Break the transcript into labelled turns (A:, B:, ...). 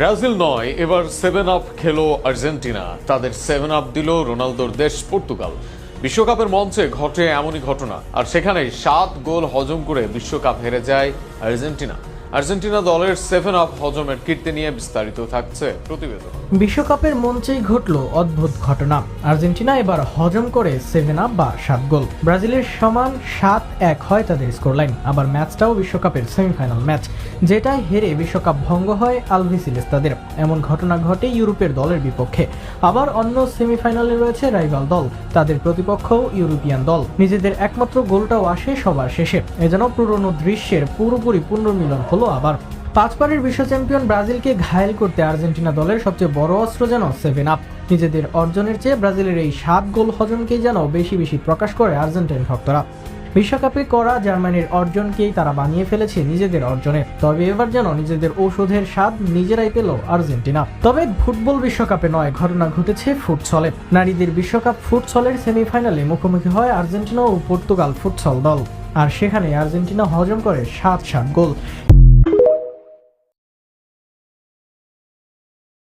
A: Brazil নয়, এবার 7 up খেলো আর্জেন্টিনা। তাদের 7 আপ দিল রোনালদোর দেশ পর্তুগাল। বিশ্বকাপের মঞ্চে ঘটে এমনই ঘটনা, আর সেখানে 7 গোল হজম করে বিশ্বকাপ হেরে যায় আর্জেন্টিনা। আর্জেন্টিনা দলের 7 আপ হজমের কীর্তি নিয়ে বিস্তারিত থাকছে প্রতিবেদন।
B: বিশ্বকাপের মঞ্চেই ঘটল অদ্ভুত ঘটনা। আর্জেন্টিনা এবার হজম করে 7 আপ বা 7 গোল। ব্রাজিলের সমান 7-1 হয় তাদের স্কোর লাইন। আবার ম্যাচটাও বিশ্বকাপের সেমিফাইনাল ম্যাচ, যেটাই হেরে বিশ্বকাপ ভঙ্গ হয় আলভিসিলেস্তাদের। এমন ঘটনা ঘটে ইউরোপের দলের বিপক্ষে। আবার অন্য সেমিফাইনালে রয়েছে রাইভাল দল, তাদের প্রতিপক্ষও ইউরোপিয়ান দল। নিজেদের একমাত্র গোলটাও আসে সবার শেষে। এ যেন পুরনো দৃশ্যের পুরোপুরি পুনর্মিলন হলো আবার। 5বারের বিশ্ব চ্যাম্পিয়ন ব্রাজিলকে ঘায়েল করতে আর্জেন্টিনা দলের সবচেয়ে বড় অস্ত্র যেন 7 আপ। নিজেদের অর্জনের চেয়ে ব্রাজিলের এই 7 গোল হজমকেই যেন বেশি বেশি প্রকাশ করে আর্জেন্টাইন ভক্তরা। বিশ্বকাপে করা জার্মানির অর্জনকেই তারা বানিয়ে ফেলেছে নিজেদের অর্জনে। তবে এবার যেন নিজেদের ঔষধের স্বাদ নিজেরাই পেল আর্জেন্টিনা। তবে ফুটবল বিশ্বকাপে নয়, ঘটনা ঘটেছে ফুটসলে। নারীদের বিশ্বকাপ ফুটসলের সেমিফাইনালে মুখোমুখি হয় আর্জেন্টিনা ও পর্তুগাল ফুটসল দল। আর সেখানে আর্জেন্টিনা হজম করে 7 গোল।